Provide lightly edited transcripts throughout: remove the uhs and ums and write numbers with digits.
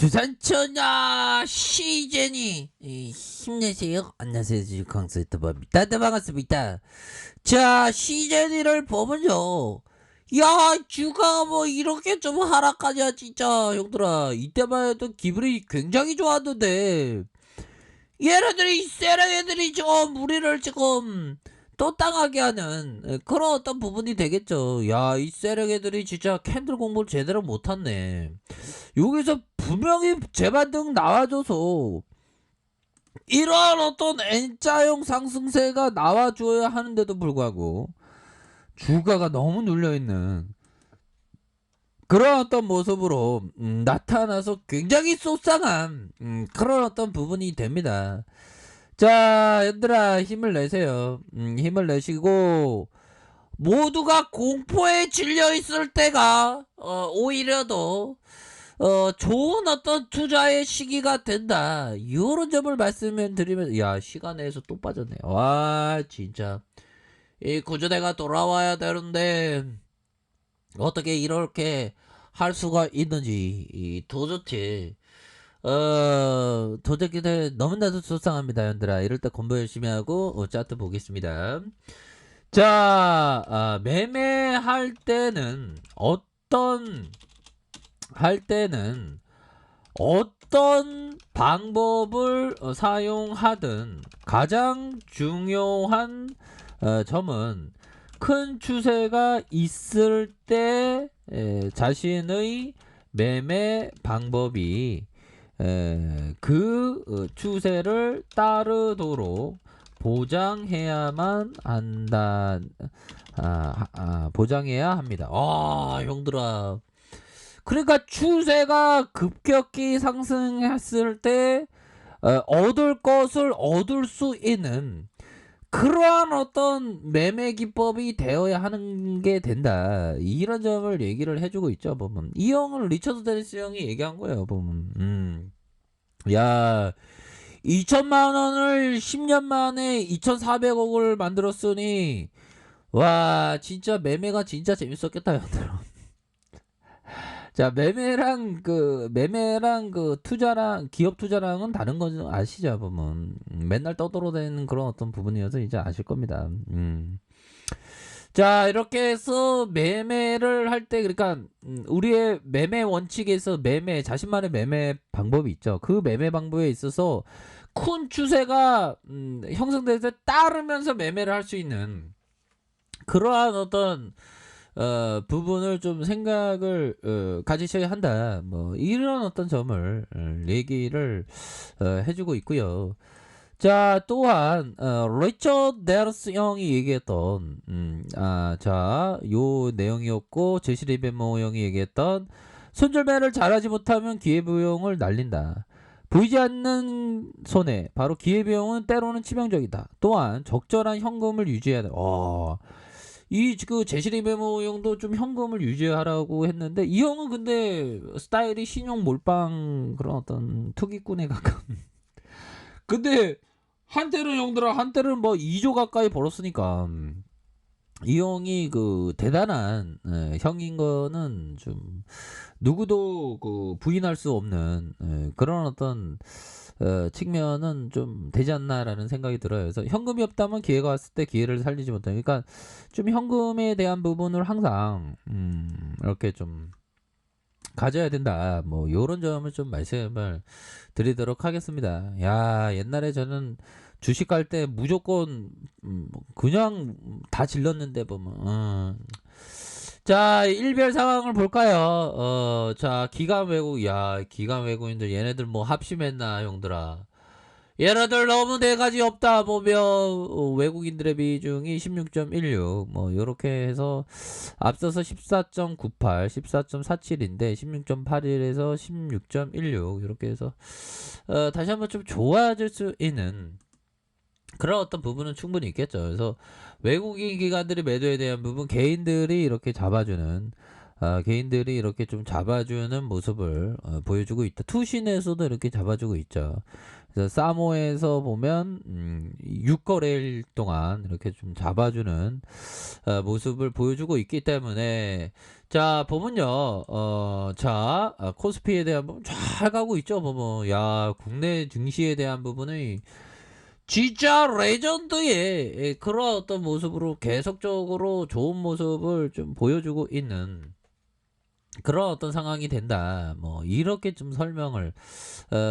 두산천야 시제니 힘내세요. 안녕하세요. 강스터버입니다. 네, 반갑습니다. 자, 시제니를 보면요, 야, 주가 뭐 이렇게 좀 하락하냐 진짜. 형들아, 이때만 해도 기분이 굉장히 좋았는데 얘네들이 세랑 애들이 좀 우리를 지금 또 당하게 하는 그런 어떤 부분이 되겠죠. 야, 이 세력 애들이 진짜 캔들 공부를 제대로 못했네. 여기서 분명히 재반등 나와줘서 이러한 어떤 N자형 상승세가 나와줘야 하는데도 불구하고 주가가 너무 눌려있는 그런 어떤 모습으로 나타나서 굉장히 속상한 그런 어떤 부분이 됩니다. 자, 얘들아, 힘을 내세요. 힘을 내시고 모두가 공포에 질려 있을 때가 오히려 더 좋은 어떤 투자의 시기가 된다. 이런 점을 말씀을 드리면, 야, 시간에서 또 빠졌네. 와, 진짜. 이 구조대가 돌아와야 되는데, 어떻게 이렇게 할 수가 있는지, 더 좋지. 도저히 너무나도 속상합니다, 현들아. 이럴 때 공부 열심히 하고, 차트 보겠습니다. 자, 매매할 때는, 어떤 방법을 사용하든 가장 중요한 점은 큰 추세가 있을 때 자신의 매매 방법이 그 추세를 따르도록 보장해야만 한다. 보장해야 합니다. 형들아. 그러니까 추세가 급격히 상승했을 때 얻을 것을 얻을 수 있는 그러한 어떤 매매 기법이 되어야 하는 게 된다. 이런 점을 얘기를 해주고 있죠. 보면 이 형은 리처드 데니스 형이 얘기한 거예요. 보면 야, 2천만 원을 10년 만에 2,400억을 만들었으니 와, 진짜 매매가 진짜 재밌었겠다, 형들. 자, 매매랑 그 투자랑 기업 투자랑은 다른 거 아시죠? 보면 맨날 떠들어대는 그런 어떤 부분이어서 이제 아실 겁니다. 자, 이렇게 해서 매매를 할 때, 그러니까 우리의 매매 원칙에서 자신만의 매매 방법이 있죠. 그 매매 방법에 있어서 큰 추세가 형성될 때 따르면서 매매를 할 수 있는 그러한 어떤 부분을 좀 생각을 가지셔야 한다. 뭐 이런 어떤 점을 얘기를 해주고 있고요. 자, 또한 리처드 데러스 형이 얘기했던 자, 요 내용이었고 제시 리베모 형이 얘기했던 손절매를 잘하지 못하면 기회비용을 날린다. 보이지 않는 손해, 바로 기회비용은 때로는 치명적이다. 또한 적절한 현금을 유지해야 돼. 그 제시리 메모 형도 좀 현금을 유지하라고 했는데 이 형은 근데 스타일이 신용 몰빵 그런 어떤 투기꾼에 가까운. 근데 한때는 뭐 2조 가까이 벌었으니까 이 형이 그 대단한 형인 거는 좀 누구도 그 부인할 수 없는 그런 어떤 측면은 좀 되지 않나라는 생각이 들어요. 그래서 현금이 없다면 기회가 왔을 때 기회를 살리지 못해요. 그러니까 좀 현금에 대한 부분을 항상 이렇게 좀 가져야 된다. 뭐 요런 점을 좀 말씀을 드리도록 하겠습니다. 야, 옛날에 저는 주식 갈 때 무조건 그냥 다 질렀는데 보면 자, 일별 상황을 볼까요? 자, 기관 외국인들 얘네들 뭐 합심했나, 형들아. 얘네들 너무 네 가지 없다 보면 외국인들의 비중이 16.16 뭐 요렇게 해서 앞서서 14.98 14.47인데 16.81에서 16.16 이렇게 해서 다시 한번 좀 좋아질 수 있는 그런 어떤 부분은 충분히 있겠죠. 그래서 외국인 기관들이 매도에 대한 부분 개인들이 이렇게 잡아주는 개인들이 이렇게 좀 잡아주는 모습을 보여주고 있다. 투신에서도 이렇게 잡아주고 있죠. 사모에서 보면 6거래일 동안 이렇게 좀 잡아주는 모습을 보여주고 있기 때문에 자 보면요 코스피에 대한 부분 잘 가고 있죠. 보면 야 국내 증시에 대한 부분이 진짜 레전드의 그런 어떤 모습으로 계속적으로 좋은 모습을 좀 보여주고 있는 그런 어떤 상황이 된다. 뭐 이렇게 좀 설명을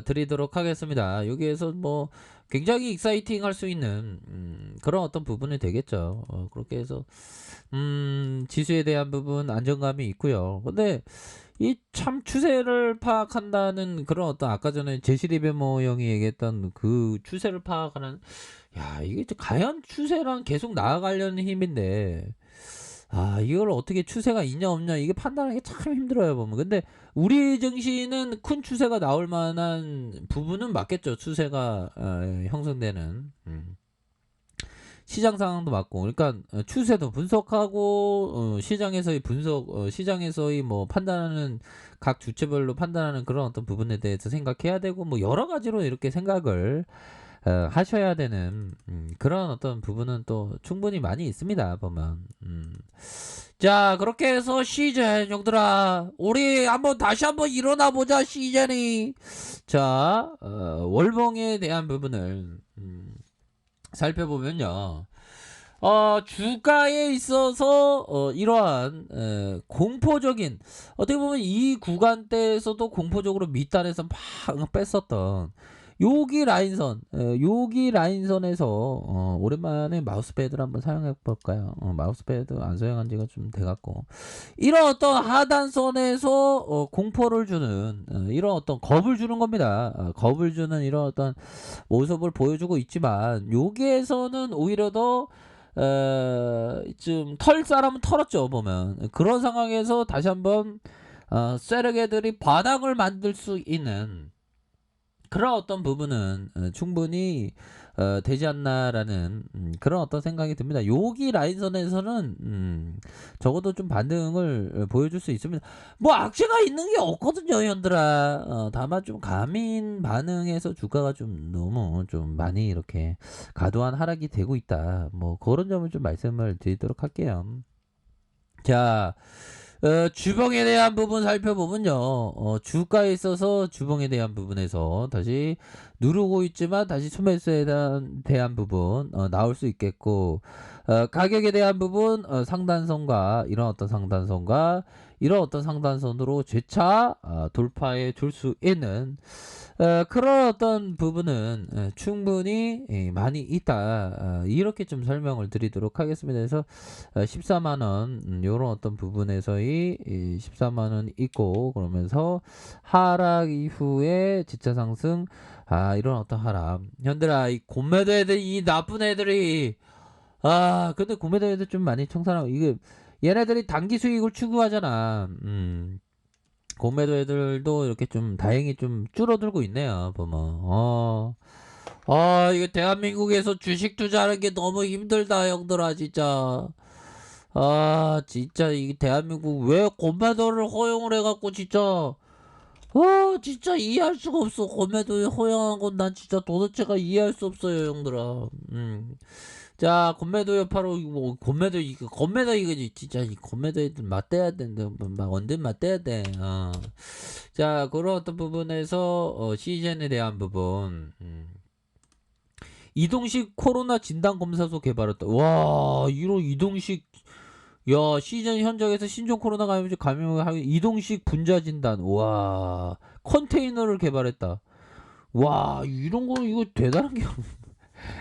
드리도록 하겠습니다. 여기에서 뭐 굉장히 익사이팅 할 수 있는 그런 어떤 부분이 되겠죠. 그렇게 해서 지수에 대한 부분 안정감이 있고요. 근데 이 참 추세를 파악한다는 그런 어떤 아까 전에 제시리베모 형이 얘기했던 그 추세를 파악하는 야 이게 과연 추세랑 계속 나아가려는 힘인데 이걸 어떻게 추세가 있냐 없냐 이게 판단하기 참 힘들어요 보면. 근데 우리 증시는 큰 추세가 나올 만한 부분은 맞겠죠. 추세가 형성되는 시장 상황도 맞고 그러니까 추세도 분석하고 시장에서의 분석 시장에서의 뭐 판단하는 각 주체별로 판단하는 그런 어떤 부분에 대해서 생각해야 되고 뭐 여러 가지로 이렇게 생각을 하셔야 되는 그런 어떤 부분은 또 충분히 많이 있습니다 보면. 자 그렇게 해서 시즌 형들아 우리 한번 다시 한번 일어나 보자 시즌이. 자 월봉에 대한 부분을 살펴보면요 주가에 있어서 이러한 공포적인 어떻게 보면 이 구간대에서도 공포적으로 밑단에서 막 뺐었던 여기 라인선 여기 라인선에서 오랜만에 마우스패드를 한번 사용해 볼까요? 마우스패드 안 사용한 지가 좀 돼갖고 이런 어떤 하단선에서 공포를 주는 이런 어떤 겁을 주는 겁니다. 겁을 주는 이런 어떤 모습을 보여주고 있지만 여기에서는 오히려 더 좀 털 사람은 털었죠 보면. 그런 상황에서 다시 한번 세력애들이 바닥을 만들 수 있는 그런 어떤 부분은 충분히 되지 않나라는 그런 어떤 생각이 듭니다. 여기 라인선에서는 적어도 좀 반등을 보여줄 수 있습니다. 뭐 악재가 있는 게 없거든요 현들아. 다만 좀 가민 반응에서 주가가 좀 너무 좀 많이 이렇게 과도한 하락이 되고 있다. 뭐 그런 점을 좀 말씀을 드리도록 할게요. 자 주봉에 대한 부분 살펴보면요 주가에 있어서 주봉에 대한 부분에서 다시 누르고 있지만 다시 소매수에 대한 부분 나올 수 있겠고 가격에 대한 부분 상단선과 이런 어떤 상단선과 이런 어떤 상단선으로 재차 돌파해 줄 수 있는 그런 어떤 부분은 충분히 많이 있다. 이렇게 좀 설명을 드리도록 하겠습니다. 그래서 14만원 요런 어떤 부분에서의 14만원 있고 그러면서 하락 이후에 지차 상승 이런 어떤 하락. 현들아 이 곰매도 애들 이 나쁜 애들이 근데 곰매도 애들 좀 많이 청산하고 이게 얘네들이 단기 수익을 추구하잖아. 공매도 애들도 이렇게 좀 다행히 좀 줄어들고 있네요 보면. 이거 대한민국에서 주식 투자하는 게 너무 힘들다 형들아 진짜. 진짜 이 대한민국 왜 공매도를 허용을 해갖고 진짜 진짜 이해할 수가 없어. 공매도에 허용한 건 난 진짜 도대체가 이해할 수 없어요 형들아. 자, 건매도 여파로 뭐 건매도 이거 진짜 이 건매도 애들 맞대야 되는데 막 언제 맞대야 돼. 자, 그런 어떤 부분에서 시즌에 대한 부분. 이동식 코로나 진단 검사소 개발했다. 와, 이런 이동식 야 시즌 현장에서 신종 코로나 감염을 하기 이동식 분자 진단. 와, 컨테이너를 개발했다. 와, 이런 거 이거 대단한 게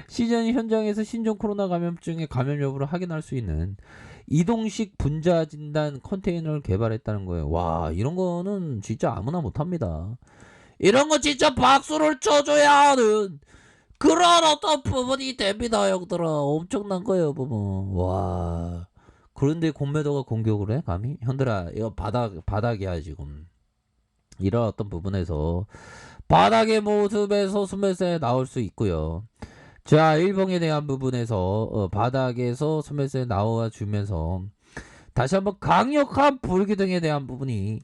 시즌 현장에서 신종 코로나 감염증의 감염 여부를 확인할 수 있는 이동식 분자 진단 컨테이너를 개발했다는 거예요. 와, 이런 거는 진짜 아무나 못합니다. 이런 거 진짜 박수를 쳐줘야 하는 그런 어떤 부분이 됩니다, 형들아. 엄청난 거예요, 보면. 와. 그런데 공매도가 공격을 해? 감히? 형들아, 이거 바닥이야, 지금. 이런 어떤 부분에서 바닥의 모습에서 스매스에 나올 수 있고요. 자, 일봉에 대한 부분에서 바닥에서 스매스에 나와 주면서 다시 한번 강력한 불기둥에 대한 부분이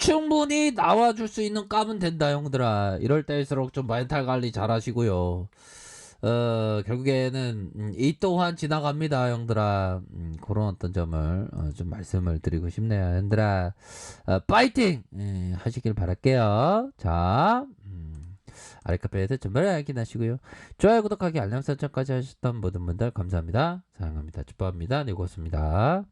충분히 나와줄 수 있는 까면 된다 형들아. 이럴 때일수록 좀 멘탈 관리 잘 하시고요. 결국에는 이 또한 지나갑니다 형들아. 그런 어떤 점을 좀 말씀을 드리고 싶네요 형들아. 파이팅 하시길 바랄게요. 자, 아랫카페에서 전발 확인하시고요. 좋아요 구독하기 알람 설정까지 하셨던 모든 분들 감사합니다. 사랑합니다. 축복합니다. 네 고맙습니다.